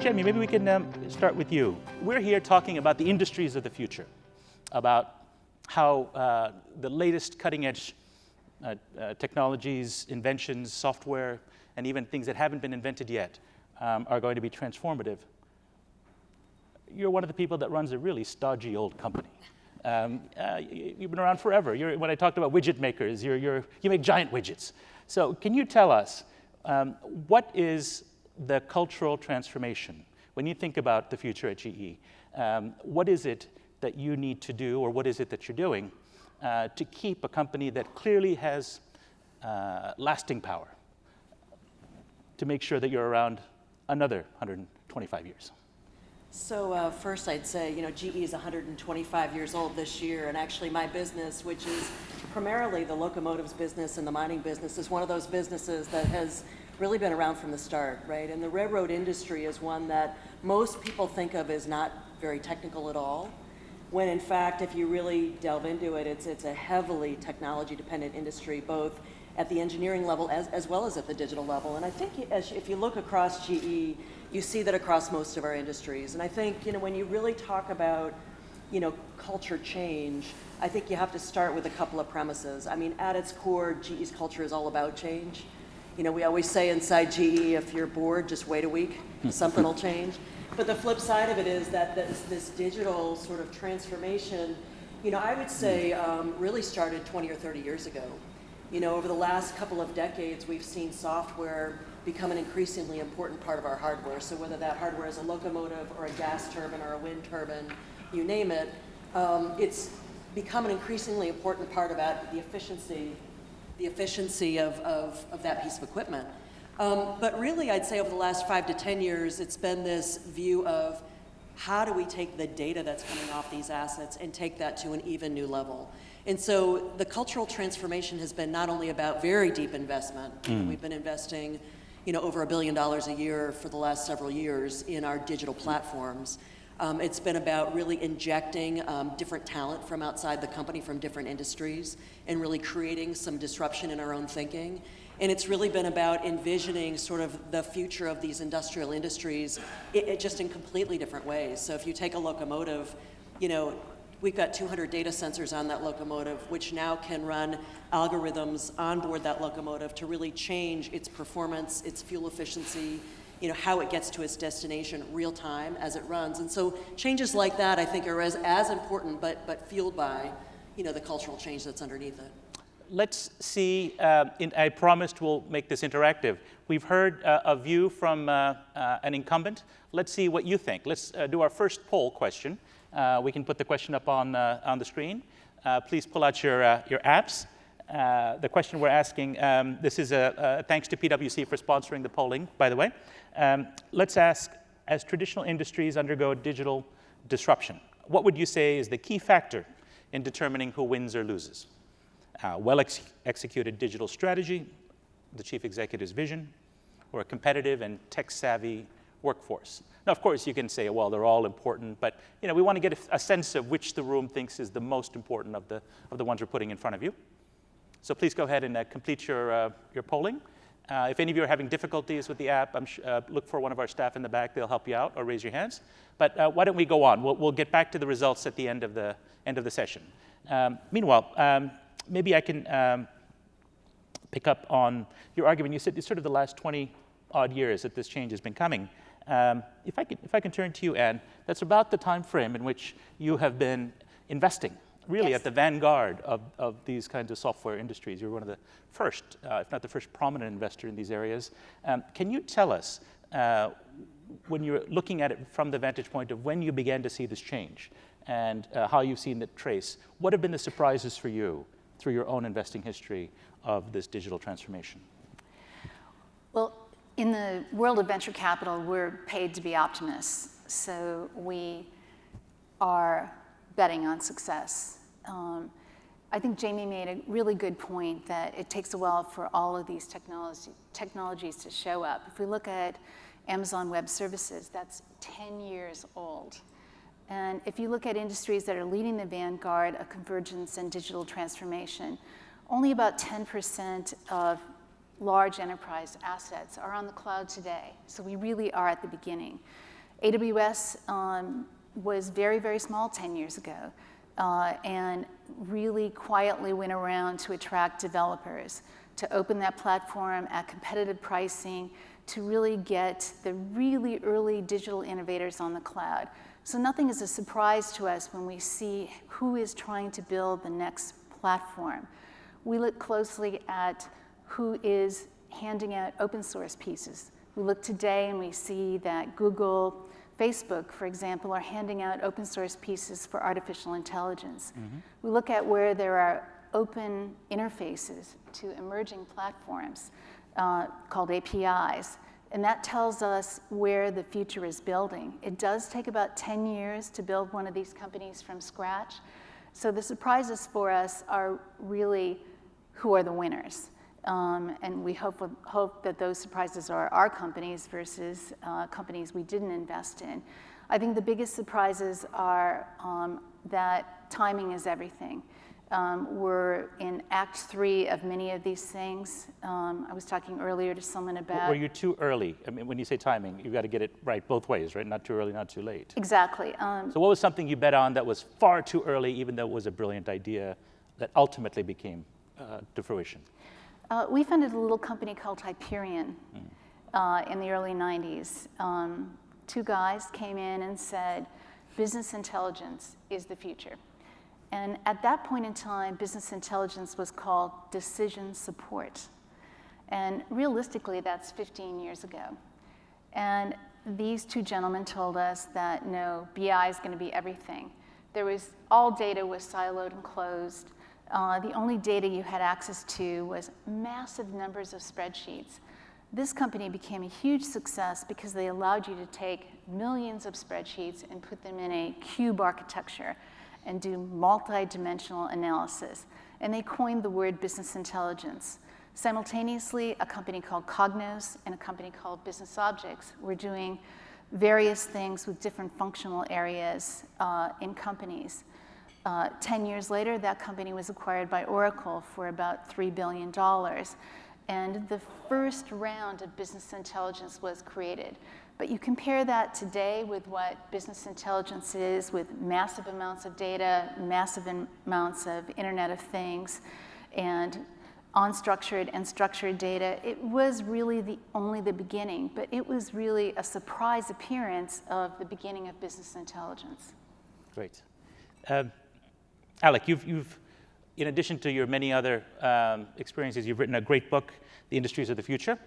Jamie, maybe we can start with you. We're here talking about the industries of the future, about how the latest cutting-edge technologies, inventions, software, and even things that haven't been invented yet are going to be transformative. You're one of the people that runs a really stodgy old company. You've been around forever. When I talked about widget makers, you make giant widgets. So can you tell us, what is the cultural transformation? When you think about the future at GE, what is it that you need to do, or what is it that you're doing to keep a company that clearly has lasting power, to make sure that you're around another 125 years? So first I'd say, GE is 125 years old this year, and actually my business, which is primarily the locomotives business and the mining business, is one of those businesses that has really been around from the start, right? And the railroad industry is one that most people think of as not very technical at all, when in fact, if you really delve into it, it's a heavily technology-dependent industry, both at the engineering level as well as at the digital level. And I think if you look across GE, you see that across most of our industries. And I think, when you really talk about, culture change, I think you have to start with a couple of premises. I mean, at its core, GE's culture is all about change. We always say inside GE, if you're bored, just wait a week, something will change. But the flip side of it is that this digital sort of transformation, I would say really started 20 or 30 years ago. Over the last couple of decades, we've seen software become an increasingly important part of our hardware. So whether that hardware is a locomotive or a gas turbine or a wind turbine, you name it, it's become an increasingly important part about the efficiency of that piece of equipment. But really, I'd say over the last 5 to 10 years, it's been this view of how do we take the data that's coming off these assets and take that to an even new level. And so the cultural transformation has been not only about very deep investment. We've been investing over $1 billion a year for the last several years in our digital platforms. It's been about really injecting different talent from outside the company, from different industries, and really creating some disruption in our own thinking. And it's really been about envisioning sort of the future of these industrial industries just in completely different ways. So if you take a locomotive, we've got 200 data sensors on that locomotive, which now can run algorithms on board that locomotive to really change its performance, its fuel efficiency, how it gets to its destination real time as it runs. And so changes like that, I think, are as important, but fueled by, the cultural change that's underneath it. Let's see, I promised we'll make this interactive. We've heard a view from an incumbent. Let's see what you think. Let's do our first poll question. We can put the question up on the screen. Please pull out your apps. The question we're asking, this is thanks to PwC for sponsoring the polling, by the way. Let's ask, as traditional industries undergo digital disruption, what would you say is the key factor in determining who wins or loses? Well-executed digital strategy, the chief executive's vision, or a competitive and tech-savvy workforce? Now, of course, you can say, well, they're all important, but we want to get a sense of which the room thinks is the most important of the ones we're putting in front of you. So please go ahead and complete your polling. If any of you are having difficulties with the app, look for one of our staff in the back. They'll help you out, or raise your hands. But why don't we go on? We'll get back to the results at the end of the session. Meanwhile, maybe I can pick up on your argument. You said it's sort of the last 20-odd years that this change has been coming. If I can turn to you, Anne, that's about the time frame in which you have been investing, really at the vanguard of these kinds of software industries. You're one of the first, if not the first, prominent investor in these areas. Can you tell us, when you're looking at it from the vantage point of when you began to see this change and how you've seen it trace, what have been the surprises for you through your own investing history of this digital transformation? Well, in the world of venture capital, we're paid to be optimists. So we are betting on success. I think Jamie made a really good point that it takes a while for all of these technologies to show up. If we look at Amazon Web Services, that's 10 years old. And if you look at industries that are leading the vanguard of convergence and digital transformation, only about 10% of large enterprise assets are on the cloud today. So we really are at the beginning. AWS was very, very small 10 years ago and really quietly went around to attract developers, to open that platform at competitive pricing, to really get the really early digital innovators on the cloud. So nothing is a surprise to us when we see who is trying to build the next platform. We look closely at who is handing out open source pieces. We look today and we see that Google, Facebook, for example, are handing out open source pieces for artificial intelligence. We look at where there are open interfaces to emerging platforms called APIs, and that tells us where the future is building. It does take about 10 years to build one of these companies from scratch, so the surprises for us are really who are the winners. And we hope that those surprises are our companies versus companies we didn't invest in. I think the biggest surprises are that timing is everything. We're in Act 3 of many of these things. I was talking earlier to someone about... Were you too early? I mean, when you say timing, you've got to get it right both ways, right? Not too early, not too late. Exactly. So what was something you bet on that was far too early, even though it was a brilliant idea, that ultimately became to fruition? We funded a little company called Hyperion in the early 90s. Two guys came in and said, business intelligence is the future. And at that point in time, business intelligence was called decision support. And realistically, that's 15 years ago. And these two gentlemen told us that, no, BI is going to be everything. All data was siloed and closed. The only data you had access to was massive numbers of spreadsheets. This company became a huge success because they allowed you to take millions of spreadsheets and put them in a cube architecture and do multi-dimensional analysis. And they coined the word business intelligence. Simultaneously, a company called Cognos and a company called Business Objects were doing various things with different functional areas in companies. 10 years later, that company was acquired by Oracle for about $3 billion. And the first round of business intelligence was created. But you compare that today with what business intelligence is, with massive amounts of data, massive amounts of Internet of Things, and unstructured and structured data. It was really only the beginning, but it was really a surprise appearance of the beginning of business intelligence. Great. Alec, you've, in addition to your many other experiences, you've written a great book, The Industries of the Future.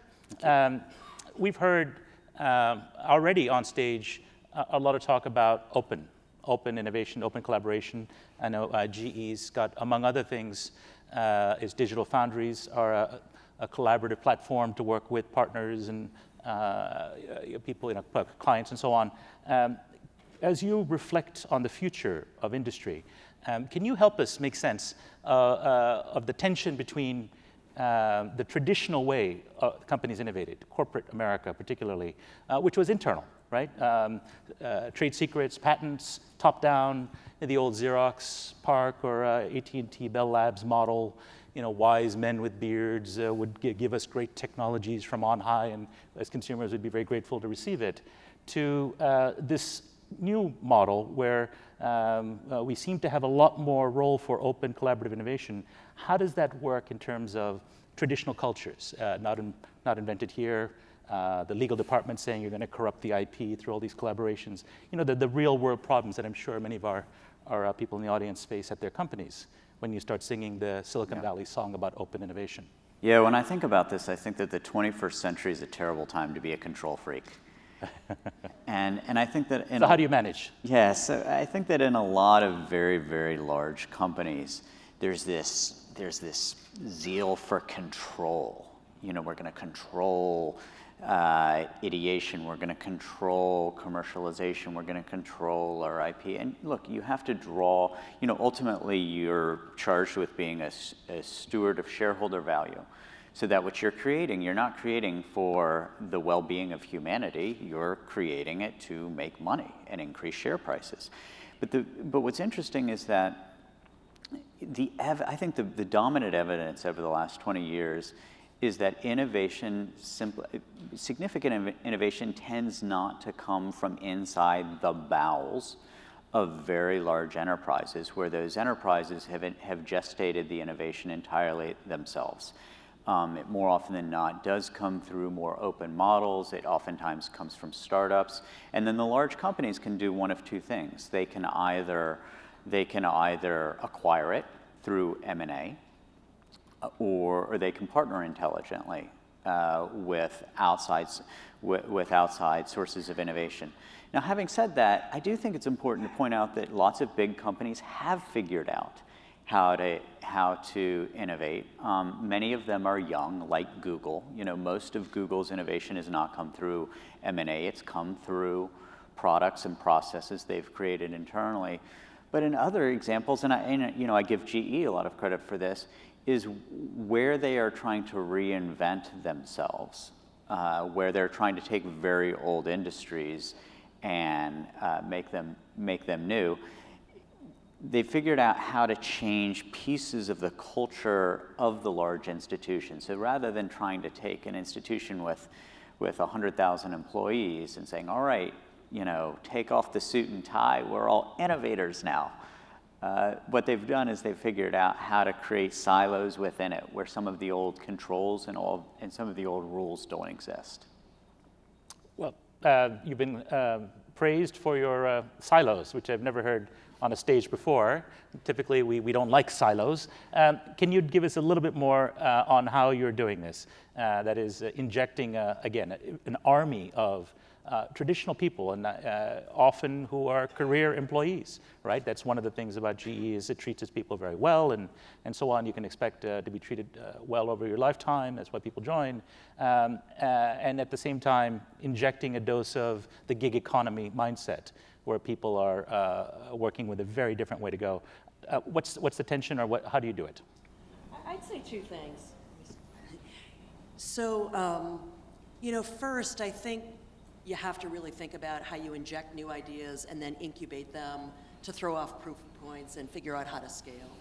We've heard already on stage a lot of talk about open innovation, open collaboration. I know GE's got, among other things, is Digital Foundries, are a collaborative platform to work with partners and people, clients and so on. As you reflect on the future of industry, can you help us make sense of the tension between the traditional way companies innovated, corporate America particularly, which was internal, right? Trade secrets, patents, top-down, the old Xerox PARC or AT&T Bell Labs model, wise men with beards would give us great technologies from on high, and as consumers would be very grateful to receive it, to this new model where we seem to have a lot more role for open collaborative innovation. How does that work in terms of traditional cultures, not invented here, the legal department saying you're going to corrupt the IP through all these collaborations, the real world problems that I'm sure many of our people in the audience face at their companies when you start singing the Silicon Valley song about open innovation? Yeah, when I think about this, I think that the 21st century is a terrible time to be a control freak. and I think that... So how do you manage? Yeah, so I think that in a lot of very, very large companies, there's this zeal for control. We're going to control ideation, we're going to control commercialization, we're going to control our IP. And look, you have to draw, ultimately you're charged with being a steward of shareholder value. So that what you're creating, you're not creating for the well-being of humanity, you're creating it to make money and increase share prices. But what's interesting is that I think the dominant evidence over the last 20 years is that significant innovation tends not to come from inside the bowels of very large enterprises, where those enterprises have gestated the innovation entirely themselves. It more often than not does come through more open models. It oftentimes comes from startups. And then the large companies can do one of two things. They can either acquire it through M&A, or they can partner intelligently with outside sources of innovation. Now, having said that, I do think it's important to point out that lots of big companies have figured out how to innovate. Many of them are young, like Google. You know, most of Google's innovation has not come through M&A. It's come through products and processes they've created internally. But in other examples, and I give GE a lot of credit for this, is where they are trying to reinvent themselves, where they're trying to take very old industries and make them new. They figured out how to change pieces of the culture of the large institution. So rather than trying to take an institution with 100,000 employees and saying, all right, you know, take off the suit and tie, we're all innovators now. What they've done is they've figured out how to create silos within it, where some of the old controls and some of the old rules don't exist. Well, you've been praised for your silos, which I've never heard on a stage before. Typically, we don't like silos. Can you give us a little bit more on how you're doing this? That is injecting, again, an army of traditional people, and often who are career employees, right? That's one of the things about GE is it treats its people very well, and so on. You can expect to be treated well over your lifetime. That's why people join. And at the same time, injecting a dose of the gig economy mindset, where people are working with a very different way to go. What's the tension, or how do you do it? I'd say two things. So, first, I think you have to really think about how you inject new ideas and then incubate them to throw off proof points and figure out how to scale.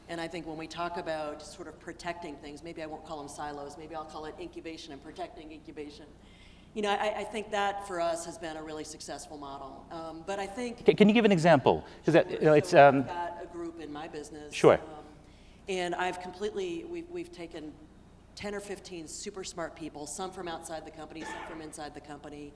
And I think when we talk about sort of protecting things, maybe I won't call them silos, maybe I'll call it incubation and protecting incubation. I think that for us has been a really successful model. But I think... Can you give an example? Sure. I've got a group in my business. Sure. And we've taken 10 or 15 super smart people, some from outside the company, some from inside the company,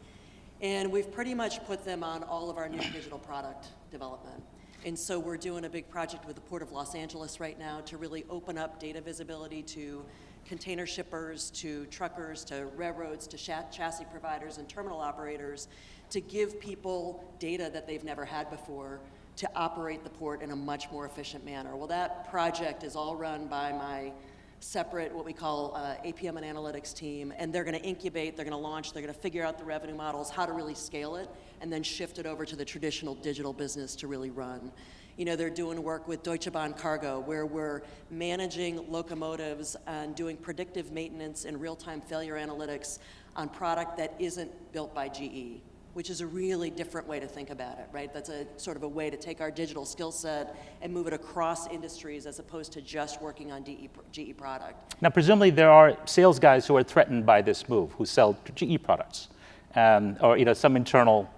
and we've pretty much put them on all of our new digital product development. And so we're doing a big project with the Port of Los Angeles right now to really open up data visibility to container shippers, to truckers, to railroads, to chassis providers and terminal operators, to give people data that they've never had before to operate the port in a much more efficient manner. Well, that project is all run by my separate, what we call APM and analytics team, and they're going to incubate, they're going to launch, they're going to figure out the revenue models, how to really scale it, and then shift it over to the traditional digital business to really run. They're doing work with Deutsche Bahn Cargo, where we're managing locomotives and doing predictive maintenance and real-time failure analytics on product that isn't built by GE, which is a really different way to think about it, right? That's a sort of a way to take our digital skill set and move it across industries as opposed to just working on GE product. Now, presumably there are sales guys who are threatened by this move, who sell GE products, or some internal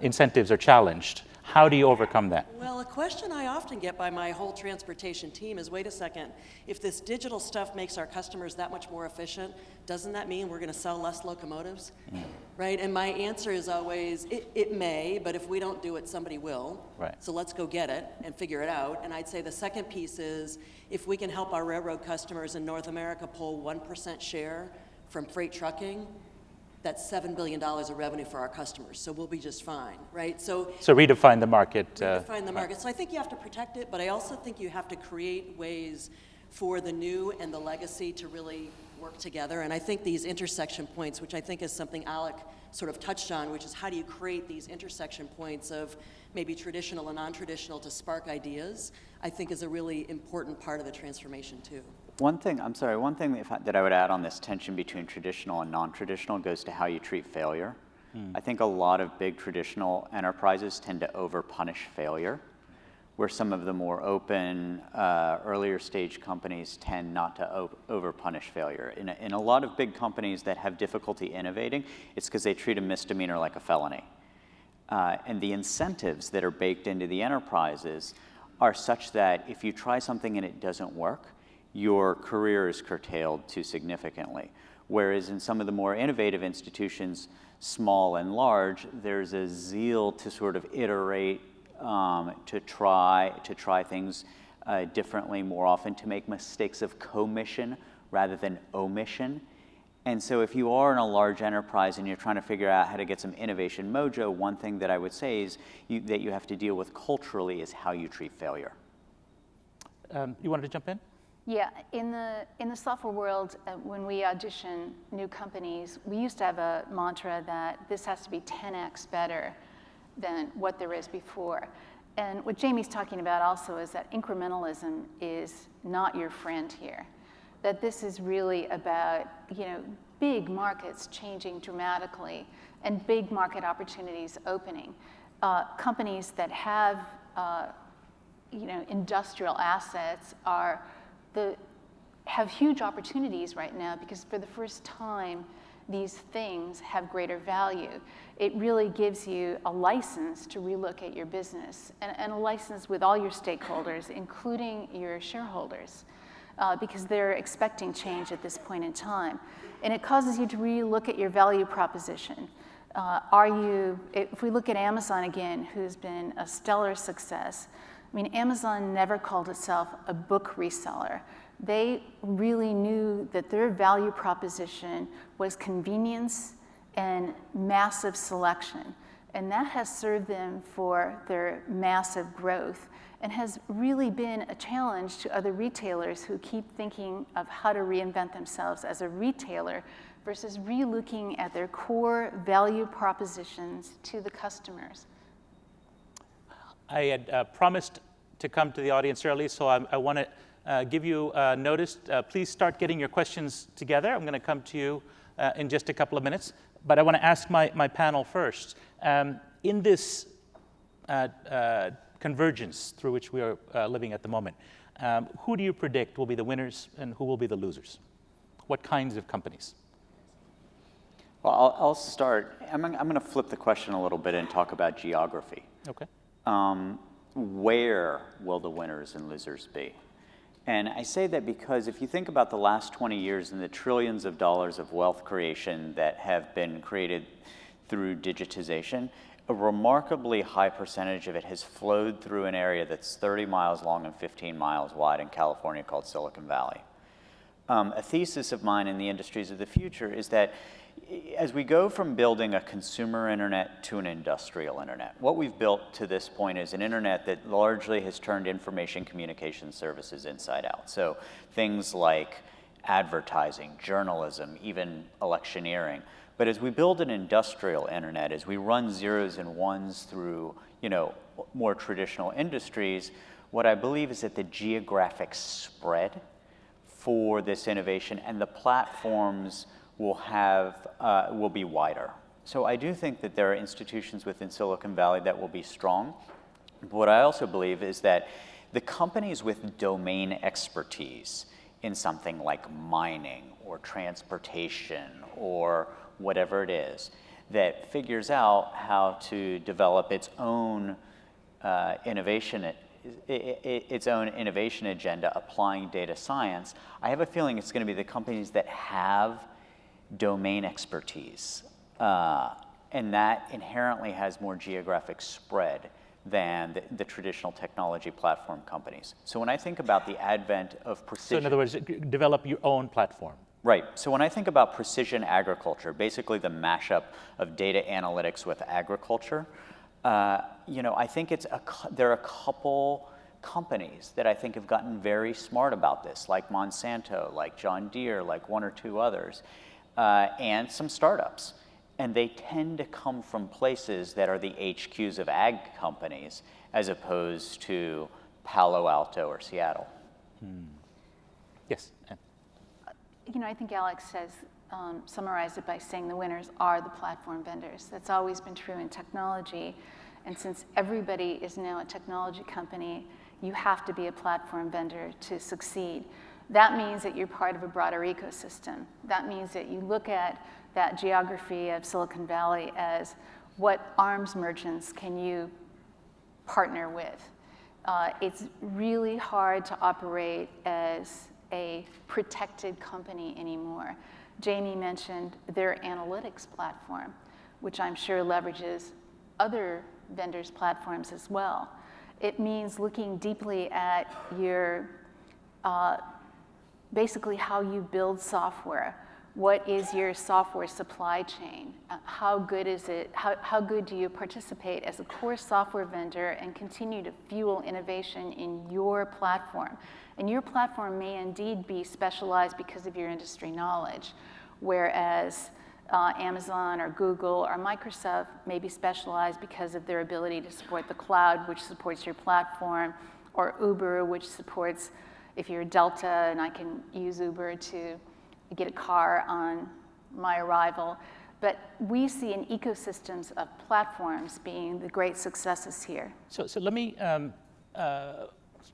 incentives are challenged. How do you overcome that? Well, a question I often get by my whole transportation team is, wait a second, if this digital stuff makes our customers that much more efficient, doesn't that mean we're going to sell less locomotives? Right? And my answer is always, it may, but if we don't do it, somebody will. Right. So let's go get it and figure it out. And I'd say the second piece is, if we can help our railroad customers in North America pull 1% share from freight trucking, that's $7 billion of revenue for our customers, so we'll be just fine, right? So redefine the market. Redefine the market. So I think you have to protect it, but I also think you have to create ways for the new and the legacy to really work together. And I think these intersection points, which I think is something Alec sort of touched on, which is how do you create these intersection points of maybe traditional and non-traditional to spark ideas, I think is a really important part of the transformation too. One thing that I would add on this tension between traditional and non-traditional goes to how you treat failure. I think a lot of big traditional enterprises tend to over-punish failure, where some of the more open, earlier stage companies tend not to over-punish failure. In a lot of big companies that have difficulty innovating, it's because they treat a misdemeanor like a felony. And the incentives that are baked into the enterprises are such that if you try something and it doesn't work, your career is curtailed too significantly. Whereas in some of the more innovative institutions, small and large, there's a zeal to sort of iterate, to try things differently more often, to make mistakes of commission rather than omission. And so if you are in a large enterprise and you're trying to figure out how to get some innovation mojo, one thing that I would say is that you have to deal with culturally is how you treat failure. You wanted to jump in? Yeah, in the software world, when we audition new companies, we used to have a mantra that this has to be 10x better than what there is before. And what Jamie's talking about also is that incrementalism is not your friend here. That this is really about, big markets changing dramatically and big market opportunities opening. Companies that have, industrial assets have huge opportunities right now because for the first time, these things have greater value. It really gives you a license to relook at your business and a license with all your stakeholders, including your shareholders, because they're expecting change at this point in time. And it causes you to relook at your value proposition. If we look at Amazon again, who's been a stellar success, Amazon never called itself a book reseller. They really knew that their value proposition was convenience and massive selection. And that has served them for their massive growth and has really been a challenge to other retailers who keep thinking of how to reinvent themselves as a retailer versus relooking at their core value propositions to the customers. I had promised to come to the audience early, so I want to give you notice. Please start getting your questions together. I'm going to come to you in just a couple of minutes, but I want to ask my panel first. In this convergence through which we are living at the moment, who do you predict will be the winners and who will be the losers? What kinds of companies? Well, I'll start. I'm going to flip the question a little bit and talk about geography. Okay. Where will the winners and losers be? And I say that because if you think about the last 20 years and the trillions of dollars of wealth creation that have been created through digitization, a remarkably high percentage of it has flowed through an area that's 30 miles long and 15 miles wide in California called Silicon Valley. A thesis of mine in the industries of the future is that as we go from building a consumer internet to an industrial internet, what we've built to this point is an internet that largely has turned information communication services inside out. So things like advertising, journalism, even electioneering. But as we build an industrial internet, as we run zeros and ones through, more traditional industries, what I believe is that the geographic spread for this innovation and the platforms will be wider. So I do think that there are institutions within Silicon Valley that will be strong. But what I also believe is that the companies with domain expertise in something like mining or transportation or whatever it is, that figures out how to develop its own innovation agenda applying data science, I have a feeling it's going to be the companies that have domain expertise. And that inherently has more geographic spread than the traditional technology platform companies. So when I think about the advent of precision... So in other words, develop your own platform. Right. So when I think about precision agriculture, basically the mashup of data analytics with agriculture, I think there are a couple companies that I think have gotten very smart about this, like Monsanto, like John Deere, like one or two others, and some startups. And they tend to come from places that are the HQs of ag companies as opposed to Palo Alto or Seattle. Yes. I think Alex has summarized it by saying the winners are the platform vendors. That's always been true in technology. And since everybody is now a technology company, you have to be a platform vendor to succeed. That means that you're part of a broader ecosystem. That means that you look at that geography of Silicon Valley as what arms merchants can you partner with. It's really hard to operate as a protected company anymore. Jamie mentioned their analytics platform, which I'm sure leverages other vendors' platforms as well. It means looking deeply at your, basically how you build software. What is your software supply chain? How good is it? How good do you participate as a core software vendor and continue to fuel innovation in your platform? And your platform may indeed be specialized because of your industry knowledge, whereas Amazon or Google or Microsoft may be specialized because of their ability to support the cloud, which supports your platform, or Uber, which supports, if you're Delta and I can use Uber to get a car on my arrival. But we see in ecosystems of platforms being the great successes here. So let me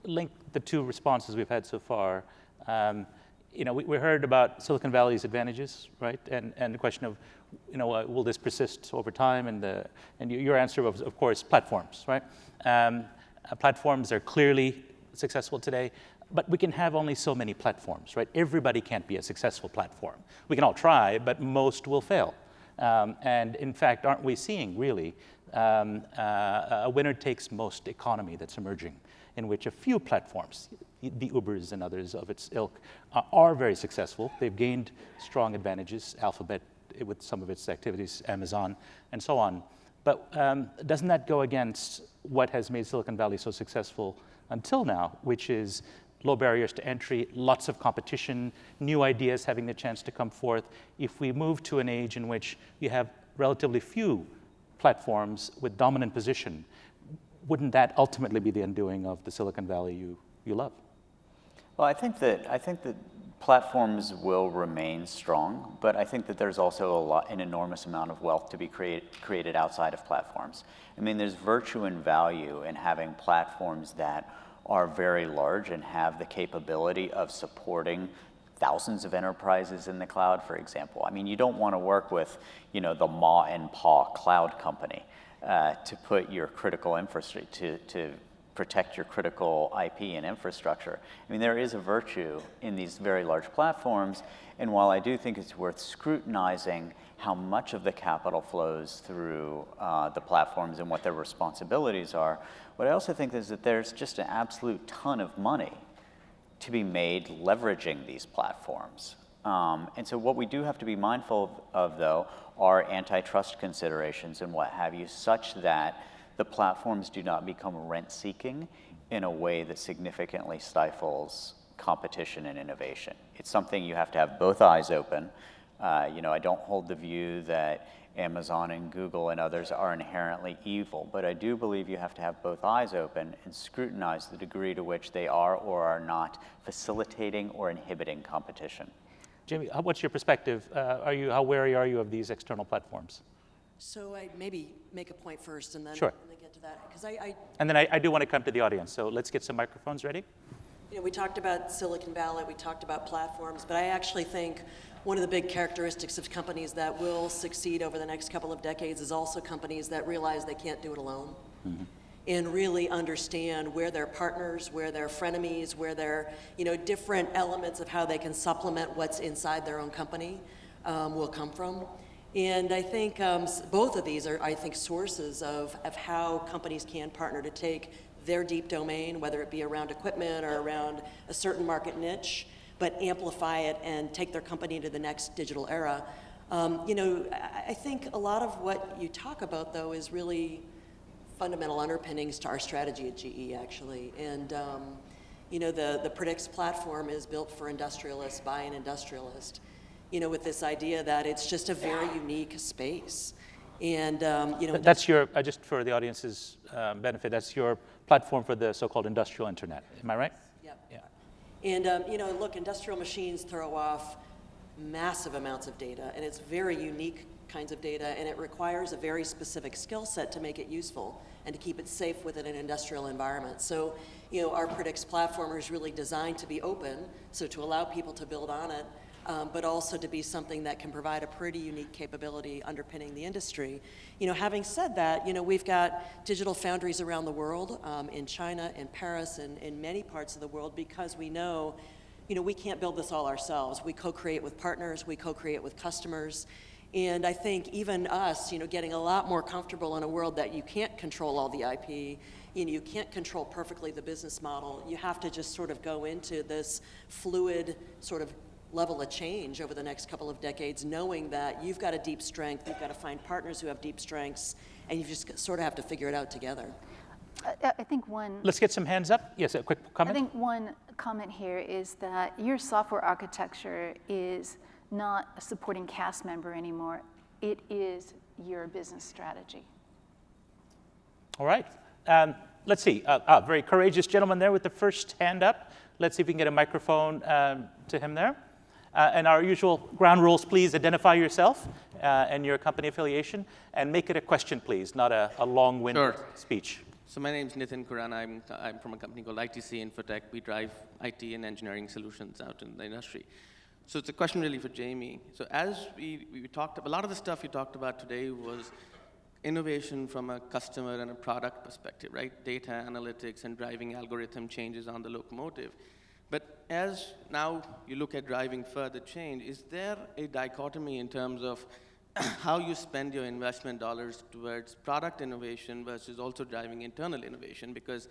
link the two responses we've had so far. We heard about Silicon Valley's advantages, right? And the question of, will this persist over time? And your answer was, of course, platforms, right? Platforms are clearly successful today, but we can have only so many platforms, right? Everybody can't be a successful platform. We can all try, but most will fail. And in fact, aren't we seeing really a winner-takes-most economy that's emerging, in which a few platforms, the Ubers and others of its ilk, are very successful. They've gained strong advantages, Alphabet with some of its activities, Amazon, and so on. But doesn't that go against what has made Silicon Valley so successful until now, which is low barriers to entry, lots of competition, new ideas having the chance to come forth? If we move to an age in which you have relatively few platforms with dominant position, wouldn't that ultimately be the undoing of the Silicon Valley you love? Well, I think that platforms will remain strong, but I think that there's also an enormous amount of wealth to be created outside of platforms. I mean, there's virtue and value in having platforms that are very large and have the capability of supporting thousands of enterprises in the cloud, for example. I mean, you don't want to work with, the ma and pa cloud company to put your critical infrastructure, to protect your critical IP and infrastructure. I mean, there is a virtue in these very large platforms, and while I do think it's worth scrutinizing how much of the capital flows through the platforms and what their responsibilities are, what I also think is that there's just an absolute ton of money to be made leveraging these platforms. And so what we do have to be mindful of, though, are antitrust considerations and what have you, such that the platforms do not become rent-seeking in a way that significantly stifles competition and innovation. It's something you have to have both eyes open. I don't hold the view that Amazon and Google and others are inherently evil, but I do believe you have to have both eyes open and scrutinize the degree to which they are or are not facilitating or inhibiting competition. Jamie, what's your perspective? How wary are you of these external platforms? So I maybe make a point first and then, Sure. and then get to that. Because And then I do want to come to the audience, so let's get some microphones ready. we talked about Silicon Valley, we talked about platforms, but I actually think one of the big characteristics of companies that will succeed over the next couple of decades is also companies that realize they can't do it alone. Mm-hmm. And really understand where their partners, where their frenemies, where their different elements of how they can supplement what's inside their own company will come from. And I think both of these are, sources of how companies can partner to take their deep domain, whether it be around equipment or around a certain market niche, but amplify it and take their company into the next digital era. I think a lot of what you talk about, though, is really fundamental underpinnings to our strategy at GE, actually. And, the Predix platform is built for industrialists by an industrialist, with this idea that it's just a very unique space. And, That's your, just for the audience's benefit, that's your platform for the so-called industrial internet. Am I right? Yep. Yeah. And, look, industrial machines throw off massive amounts of data, and it's very unique kinds of data, and it requires a very specific skill set to make it useful. and to keep it safe within an industrial environment. So, our Predix platform is really designed to be open, so to allow people to build on it, but also to be something that can provide a pretty unique capability underpinning the industry. Having said that, we've got digital foundries around the world, in China, in Paris, and in many parts of the world, because we know, we can't build this all ourselves. We co-create with partners, we co-create with customers. And I think even us, getting a lot more comfortable in a world that you can't control all the IP, you can't control perfectly the business model. You have to just sort of go into this fluid sort of level of change over the next couple of decades, knowing that you've got a deep strength, you've got to find partners who have deep strengths, and you just sort of have to figure it out together. I think one. Let's get some hands up. Yes, a quick comment. I think one comment here is that your software architecture is not a supporting cast member anymore. It is your business strategy. All right. Let's see. Very courageous gentleman there with the first hand up. Let's see if we can get a microphone to him there. And our usual ground rules, please identify yourself and your company affiliation, and make it a question, please, not a long-winded speech. So my name is Nitin Kuran. I'm from a company called ITC Infotech. We drive IT and engineering solutions out in the industry. So it's a question really for Jamie. So as we talked about, a lot of the stuff you talked about today was innovation from a customer and a product perspective, right? Data analytics and driving algorithm changes on the locomotive. But as now you look at driving further change, is there a dichotomy in terms of how you spend your investment dollars towards product innovation versus also driving internal innovation? Because,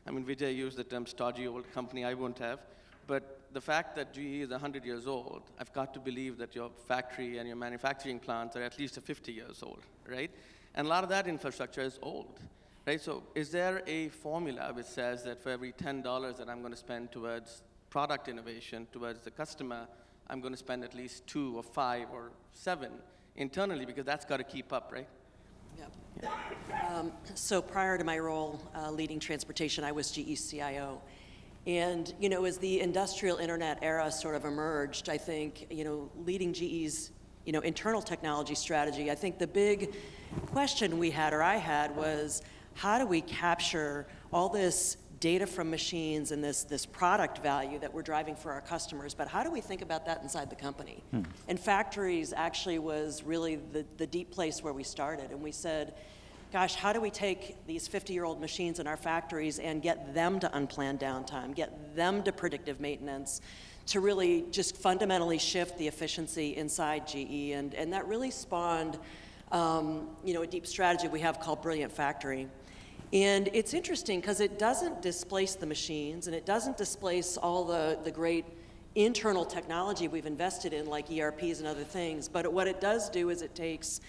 Vijay used the term stodgy old company, I won't have. But the fact that GE is 100 years old, I've got to believe that your factory and your manufacturing plants are at least 50 years old, right? And a lot of that infrastructure is old, right? So is there a formula which says that for every $10 that I'm going to spend towards product innovation, towards the customer, I'm going to spend at least 2 or 5 or 7 internally, because that's got to keep up, right? Yep. So prior to my role leading transportation, I was GE CIO. And, as the industrial internet era sort of emerged, I think, leading GE's, internal technology strategy, I think the big question we had, or I had, was how do we capture all this data from machines and this product value that we're driving for our customers, but how do we think about that inside the company? And factories actually was really the deep place where we started. And we said, gosh, how do we take these 50-year-old machines in our factories and get them to unplanned downtime, get them to predictive maintenance, to really just fundamentally shift the efficiency inside GE? And that really spawned a deep strategy we have called Brilliant Factory. And it's interesting because it doesn't displace the machines, and it doesn't displace all the great internal technology we've invested in, like ERPs and other things. But what it does do is it takes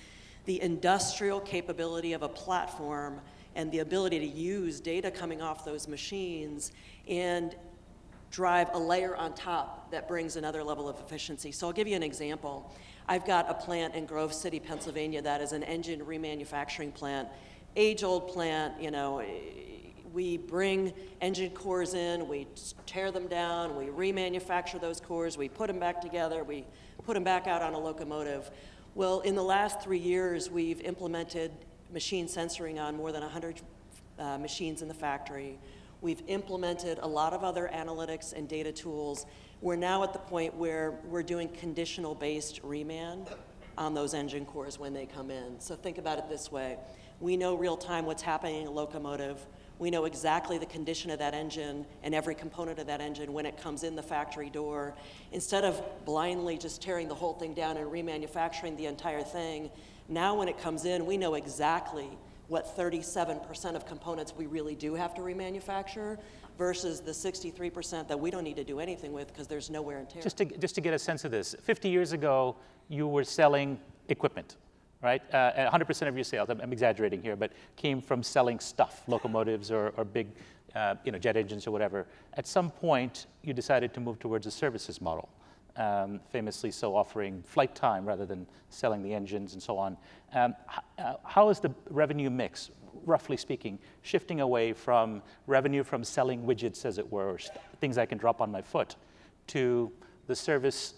the industrial capability of a platform and the ability to use data coming off those machines and drive a layer on top that brings another level of efficiency. So I'll give you an example. I've got a plant in Grove City, Pennsylvania that is an engine remanufacturing plant. Age-old plant, we bring engine cores in, we tear them down, we remanufacture those cores, we put them back together, we put them back out on a locomotive. Well, in the last 3 years, we've implemented machine sensoring on more than 100 machines in the factory. We've implemented a lot of other analytics and data tools. We're now at the point where we're doing conditional-based reman on those engine cores when they come in. So think about it this way. We know real-time what's happening in a locomotive. We know exactly the condition of that engine and every component of that engine when it comes in the factory door. Instead of blindly just tearing the whole thing down and remanufacturing the entire thing, now when it comes in, we know exactly what 37% of components we really do have to remanufacture versus the 63% that we don't need to do anything with because there's no wear and tear. Just to get a sense of this, 50 years ago, you were selling equipment, right? 100% of your sales, I'm exaggerating here, but came from selling stuff, locomotives or big jet engines or whatever. At some point, you decided to move towards a services model, famously so offering flight time rather than selling the engines and so on. How is the revenue mix, roughly speaking, shifting away from revenue from selling widgets, as it were, or things I can drop on my foot, to the service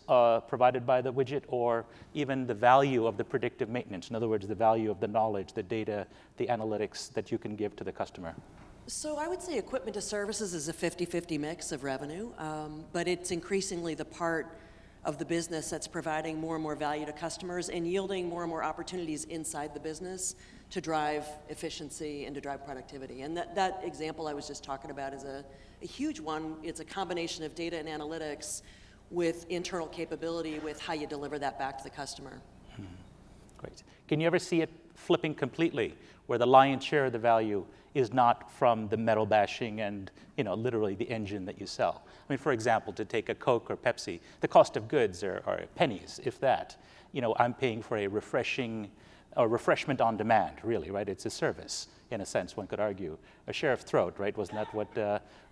provided by the widget, or even the value of the predictive maintenance? In other words, the value of the knowledge, the data, the analytics that you can give to the customer? So I would say equipment to services is a 50-50 mix of revenue, but it's increasingly the part of the business that's providing more and more value to customers and yielding more and more opportunities inside the business to drive efficiency and to drive productivity. And that example I was just talking about is a huge one. It's a combination of data and analytics with internal capability with how you deliver that back to the customer. Great. Can you ever see it flipping completely, where the lion's share of the value is not from the metal bashing and, literally the engine that you sell? I mean, for example, to take a Coke or Pepsi, the cost of goods are pennies, if that. I'm paying for a refreshment on demand, really, right? It's a service, in a sense, one could argue. A share of throat, right? Wasn't that what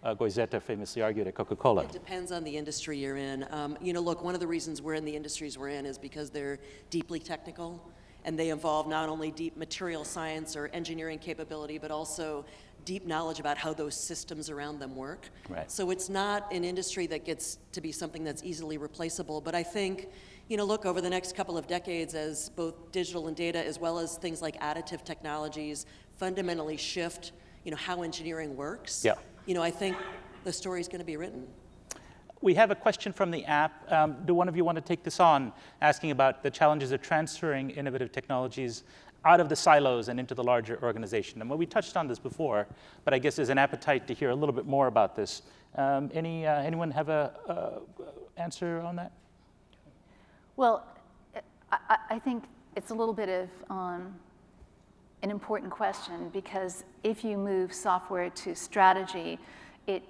Goizeta famously argued at Coca-Cola? It depends on the industry you're in. Look, one of the reasons we're in the industries we're in is because they're deeply technical, and they involve not only deep material science or engineering capability, but also deep knowledge about how those systems around them work. Right. So it's not an industry that gets to be something that's easily replaceable. But I think, look, over the next couple of decades, as both digital and data, as well as things like additive technologies, fundamentally shift, how engineering works. Yeah. I think the story's going to be written. We have a question from the app. Do one of you want to take this on, asking about the challenges of transferring innovative technologies out of the silos and into the larger organization? And we touched on this before, but I guess there's an appetite to hear a little bit more about this. Anyone have a answer on that? Well, I think it's a little bit of an important question, because if you move software to strategy, it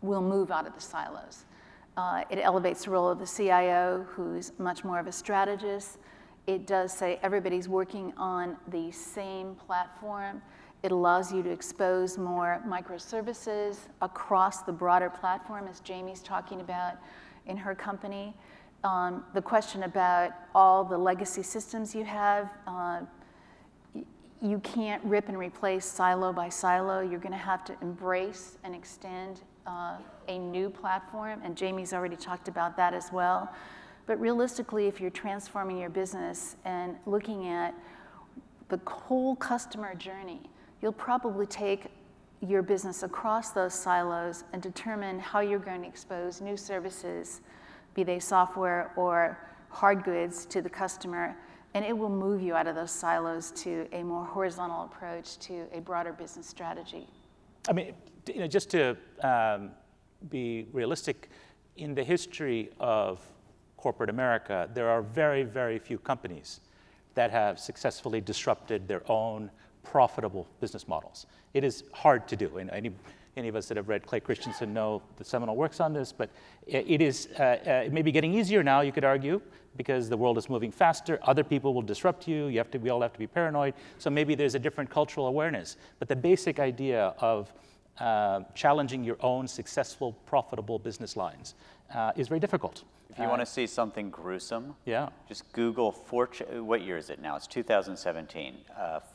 will move out of the silos. It elevates the role of the CIO, who's much more of a strategist. It does say everybody's working on the same platform. It allows you to expose more microservices across the broader platform, as Jamie's talking about in her company. The question about all the legacy systems you have, you can't rip and replace silo by silo. You're going to have to embrace and extend a new platform, and Jamie's already talked about that as well. But realistically, if you're transforming your business and looking at the whole customer journey, you'll probably take your business across those silos and determine how you're going to expose new services, be they software or hard goods, to the customer, and it will move you out of those silos to a more horizontal approach to a broader business strategy. I mean, just to be realistic, in the history of corporate America, there are very, very few companies that have successfully disrupted their own profitable business models. It is hard to do, and any of us that have read Clay Christensen know the seminal works on this, but it may be getting easier now, you could argue, because the world is moving faster. Other people will disrupt you. We all have to be paranoid. So maybe there's a different cultural awareness. But the basic idea of challenging your own successful, profitable business lines is very difficult. If you want to see something gruesome, yeah, just Google what year is it now? It's 2017.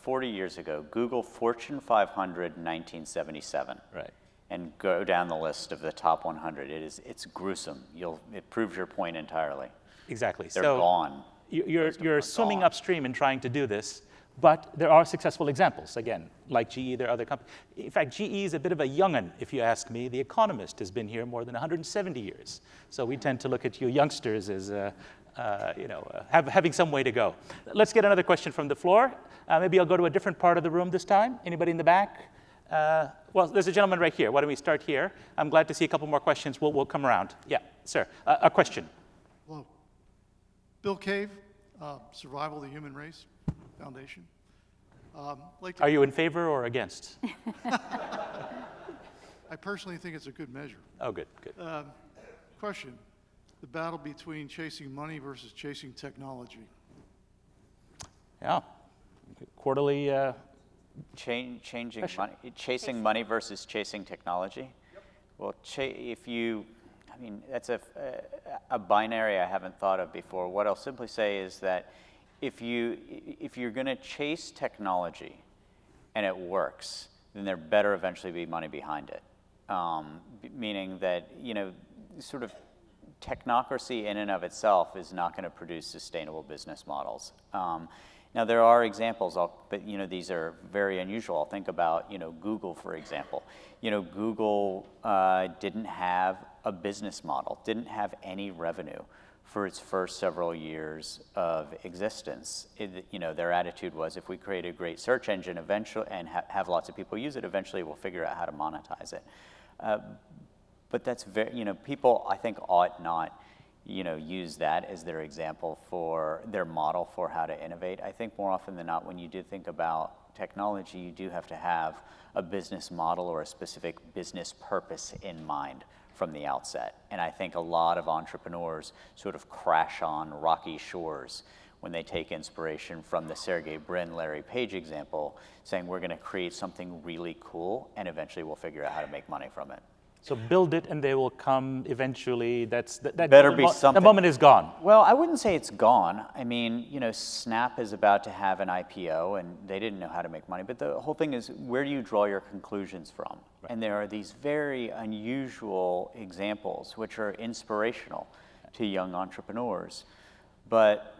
40 years ago, Google Fortune 500 1977. Right. And go down the list of the top 100. It's gruesome. It proves your point entirely. Exactly. They're gone. You're swimming upstream and trying to do this, but there are successful examples. Again, like GE, there are other companies. In fact, GE is a bit of a young'un, if you ask me. The Economist has been here more than 170 years. So we tend to look at you youngsters as having some way to go. Let's get another question from the floor. Maybe I'll go to a different part of the room this time. Anybody in the back? Well, there's a gentleman right here. Why don't we start here? I'm glad to see a couple more questions. We'll come around. Yeah, sir. A question. Hello. Bill Cave, Survival of the Human Race Foundation. Are you in favor or against? I personally think it's a good measure. Oh, good, good. Question, the battle between chasing money versus chasing technology. Yeah, quarterly. Changing money, chasing money versus chasing technology. Yep. Well, that's a binary I haven't thought of before. What I'll simply say is that if you're going to chase technology and it works, then there better eventually be money behind it. Meaning that sort of technocracy in and of itself is not going to produce sustainable business models. Now there are examples, but these are very unusual. Think about Google, for example. Google didn't have a business model, didn't have any revenue for its first several years of existence. Their attitude was, if we create a great search engine eventually and have lots of people use it, eventually we'll figure out how to monetize it. But that's very, people I think ought not, use that as their example for their model for how to innovate. I think more often than not, when you do think about technology, you do have to have a business model or a specific business purpose in mind from the outset. And I think a lot of entrepreneurs sort of crash on rocky shores when they take inspiration from the Sergey Brin, Larry Page example, saying we're going to create something really cool and eventually we'll figure out how to make money from it. So build it and they will come eventually. That better be something. The moment is gone. Well, I wouldn't say it's gone. I mean, Snap is about to have an IPO and they didn't know how to make money. But the whole thing is, where do you draw your conclusions from? Right. And there are these very unusual examples which are inspirational to young entrepreneurs. But,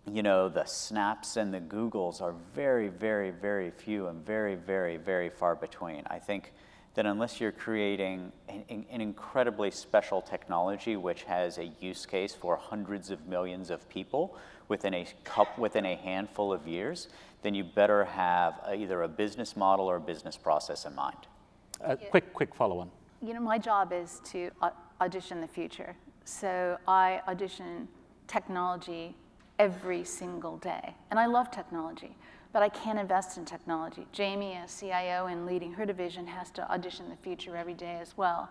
the Snaps and the Googles are very, very, very few and very, very, very far between. I think that unless you're creating an incredibly special technology which has a use case for hundreds of millions of people within a handful of years, then you better have either a business model or a business process in mind. Quick follow-on. My job is to audition the future. So I audition technology every single day. And I love technology. But I can't invest in technology. Jamie, as CIO and leading her division, has to audition the future every day as well.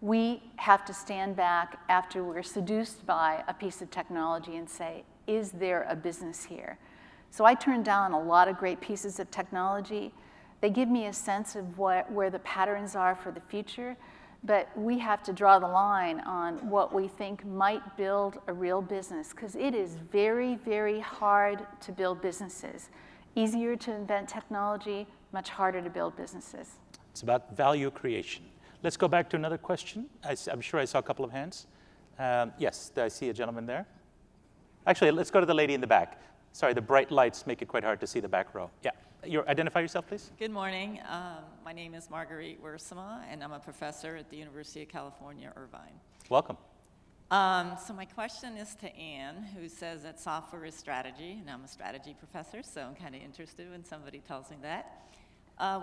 We have to stand back after we're seduced by a piece of technology and say, is there a business here? So I turn down a lot of great pieces of technology. They give me a sense of where the patterns are for the future, but we have to draw the line on what we think might build a real business, because it is very, very hard to build businesses. Easier to invent technology, much harder to build businesses. It's about value creation. Let's go back to another question. I'm sure I saw a couple of hands. Yes, I see a gentleman there. Actually, let's go to the lady in the back. Sorry, the bright lights make it quite hard to see the back row. Yeah, identify yourself, please. Good morning. My name is Marguerite Wursema, and I'm a professor at the University of California, Irvine. Welcome. So my question is to Anne, who says that software is strategy, and I'm a strategy professor, so I'm kind of interested when somebody tells me that.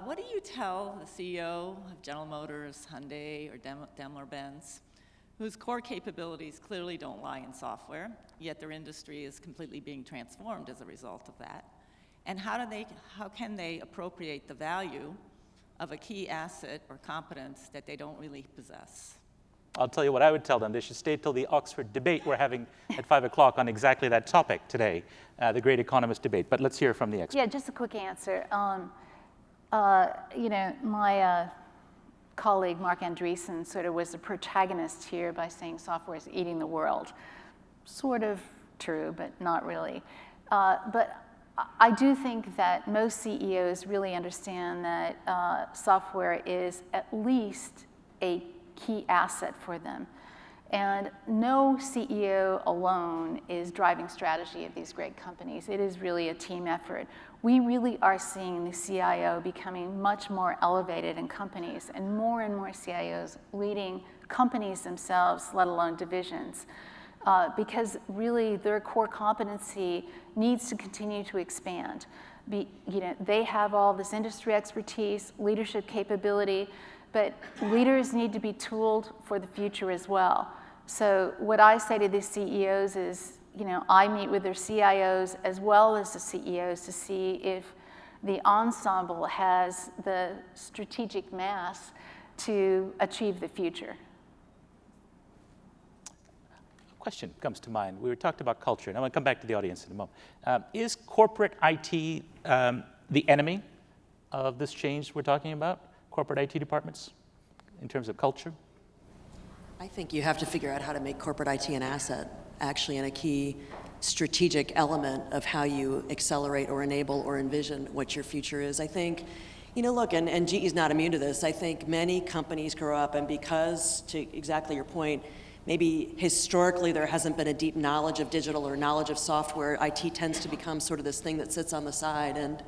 What do you tell the CEO of General Motors, Hyundai, or Daimler-Benz, whose core capabilities clearly don't lie in software, yet their industry is completely being transformed as a result of that? And how can they appropriate the value of a key asset or competence that they don't really possess? I'll tell you what I would tell them. They should stay till the Oxford debate we're having at 5 o'clock on exactly that topic today, the great economist debate. But let's hear from the expert. Yeah, just a quick answer. My colleague Mark Andreessen sort of was the protagonist here by saying software is eating the world. Sort of true, but not really. But I do think that most CEOs really understand that software is at least a key asset for them. And no CEO alone is driving strategy of these great companies. It is really a team effort. We really are seeing the CIO becoming much more elevated in companies, and more CIOs leading companies themselves, let alone divisions, because really their core competency needs to continue to expand. They have all this industry expertise, leadership capability, but leaders need to be tooled for the future as well. So what I say to these CEOs is, I meet with their CIOs as well as the CEOs to see if the ensemble has the strategic mass to achieve the future. A question comes to mind. We talked about culture, and I want to come back to the audience in a moment. Is corporate IT the enemy of this change we're talking about? Corporate IT departments in terms of culture? I think you have to figure out how to make corporate IT an asset, actually, and a key strategic element of how you accelerate or enable or envision what your future is. I think, look, and GE's not immune to this. I think many companies grow up, and because, to exactly your point, maybe historically there hasn't been a deep knowledge of digital or knowledge of software. IT tends to become sort of this thing that sits on the side. And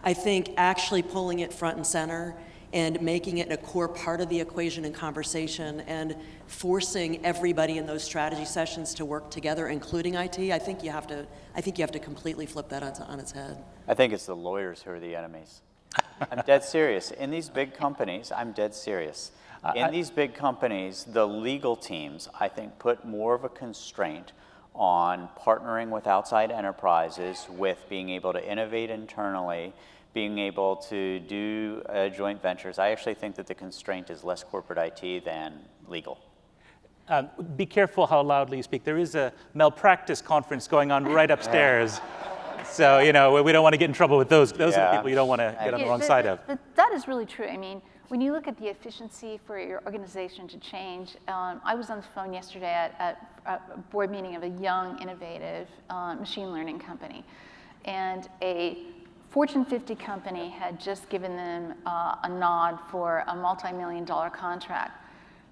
I think actually pulling it front and center and making it a core part of the equation and conversation and forcing everybody in those strategy sessions to work together, including IT, I think you have to completely flip that on its head. I think it's the lawyers who are the enemies. I'm dead serious. In these big companies, I'm dead serious. In these big companies, the legal teams, I think, put more of a constraint on partnering with outside enterprises, with being able to innovate internally, being able to do joint ventures. I actually think that the constraint is less corporate IT than legal. Be careful how loudly you speak. There is a malpractice conference going on right upstairs. So, we don't want to get in trouble with those. Those are the people you don't want to get on the wrong side of. But that is really true. I mean, when you look at the efficiency for your organization to change, I was on the phone yesterday at a board meeting of a young, innovative machine learning company. And a Fortune 50 company had just given them a nod for a multi-million-dollar contract.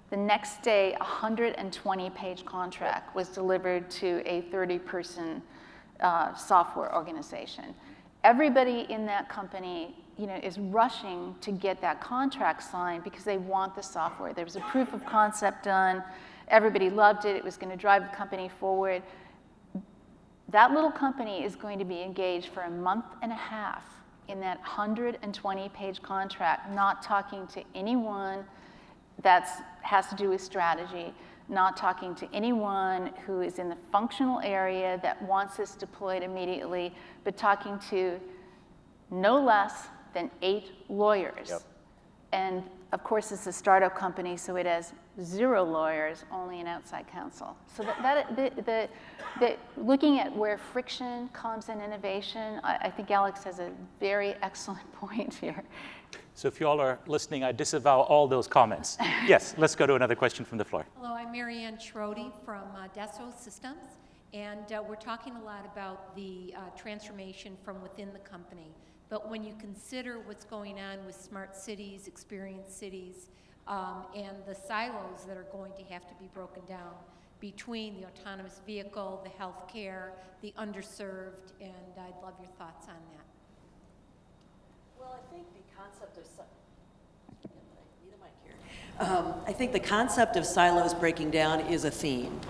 The next day, a 120-page contract was delivered to a 30-person software organization. Everybody in that company, is rushing to get that contract signed because they want the software. There was a proof of concept done. Everybody loved it. It was going to drive the company forward. That little company is going to be engaged for a month and a half in that 120-page contract, not talking to anyone that has to do with strategy, not talking to anyone who is in the functional area that wants this deployed immediately, but talking to no less than 8 lawyers. Yep. And of course, it's a startup company, so it has 0 lawyers, only an outside counsel. So looking at where friction comes in innovation, I think Alex has a very excellent point here. So if you all are listening, I disavow all those comments. Yes, let's go to another question from the floor. Hello, I'm Marianne Schrody from Dassault Systems, and we're talking a lot about the transformation from within the company. But when you consider what's going on with smart cities, experienced cities, and the silos that are going to have to be broken down between the autonomous vehicle, the healthcare, the underserved, and I'd love your thoughts on that. Well, I think the concept of I think the concept of silos breaking down is a theme.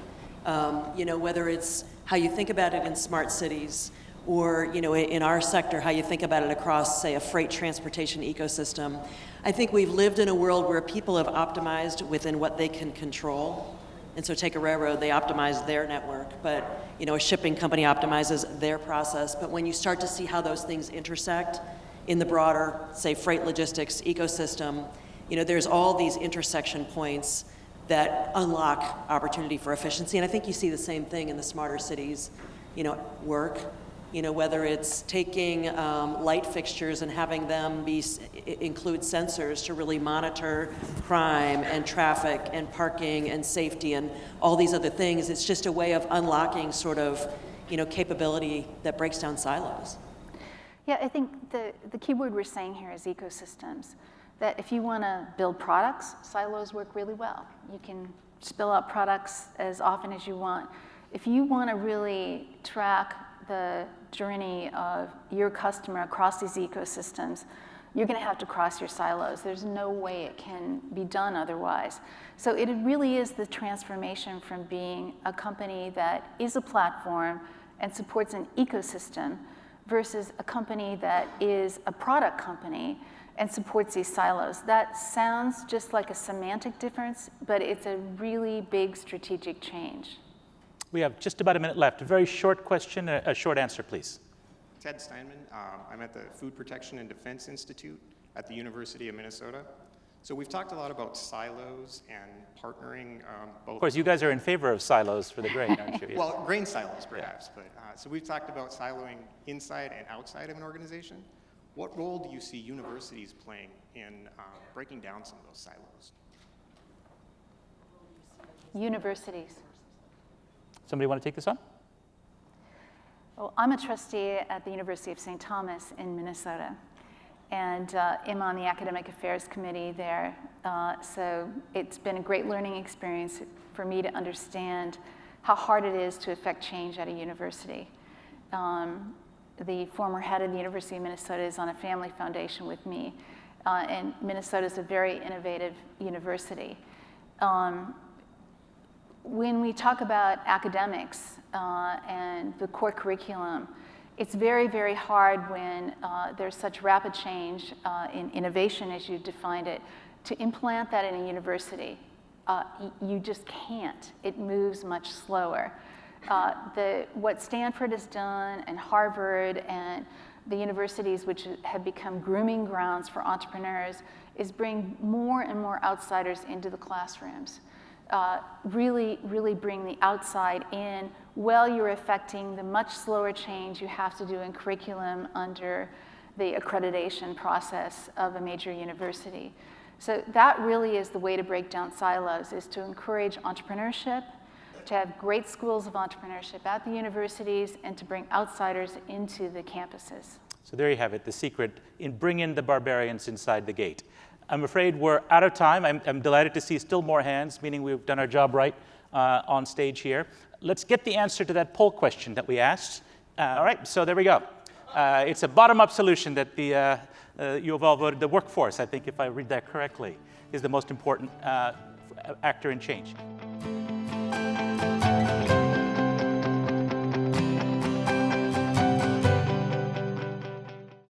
Whether it's how you think about it in smart cities, or in our sector, how you think about it across, say, a freight transportation ecosystem. I think we've lived in a world where people have optimized within what they can control. And so take a railroad, they optimize their network, but a shipping company optimizes their process. But when you start to see how those things intersect in the broader, say, freight logistics ecosystem, there's all these intersection points that unlock opportunity for efficiency. And I think you see the same thing in the smarter cities, work. Whether it's taking light fixtures and having them include sensors to really monitor crime and traffic and parking and safety and all these other things. It's just a way of unlocking sort of, capability that breaks down silos. Yeah, I think the key word we're saying here is ecosystems. That if you want to build products, silos work really well. You can spill out products as often as you want. If you want to really track the journey of your customer across these ecosystems, you're going to have to cross your silos. There's no way it can be done otherwise. So it really is the transformation from being a company that is a platform and supports an ecosystem versus a company that is a product company and supports these silos. That sounds just like a semantic difference, but it's a really big strategic change. We have just about a minute left. A very short question, a short answer, please. Ted Steinman. I'm at the Food Protection and Defense Institute at the University of Minnesota. So we've talked a lot about silos and partnering. Both. Of course, you guys are in favor of silos for the grain, aren't you? Yes. Well, grain silos, perhaps. Yeah. But so we've talked about siloing inside and outside of an organization. What role do you see universities playing in breaking down some of those silos? Universities. Somebody want to take this on? Well, I'm a trustee at the University of St. Thomas in Minnesota. and am on the academic affairs committee there. So it's been a great learning experience for me to understand how hard it is to affect change at a university. The former head of the University of Minnesota is on a family foundation with me, and Minnesota is a very innovative university. When we talk about academics and the core curriculum, it's very, very hard when there's such rapid change in innovation, as you defined it, to implant that in a university. You just can't. It moves much slower. What Stanford has done, and Harvard, and the universities which have become grooming grounds for entrepreneurs, is bring more and more outsiders into the classrooms. Really bring the outside in while you're affecting the much slower change you have to do in curriculum under the accreditation process of a major university. So that really is the way to break down silos, is to encourage entrepreneurship, to have great schools of entrepreneurship at the universities, and to bring outsiders into the campuses. So there you have it, the secret in bringing the barbarians inside the gate. I'm afraid we're out of time. I'm delighted to see still more hands, meaning we've done our job right on stage here. Let's get the answer to that poll question that we asked. All right, so there we go. It's a bottom-up solution that you have all voted. The workforce, I think, if I read that correctly, is the most important actor in change.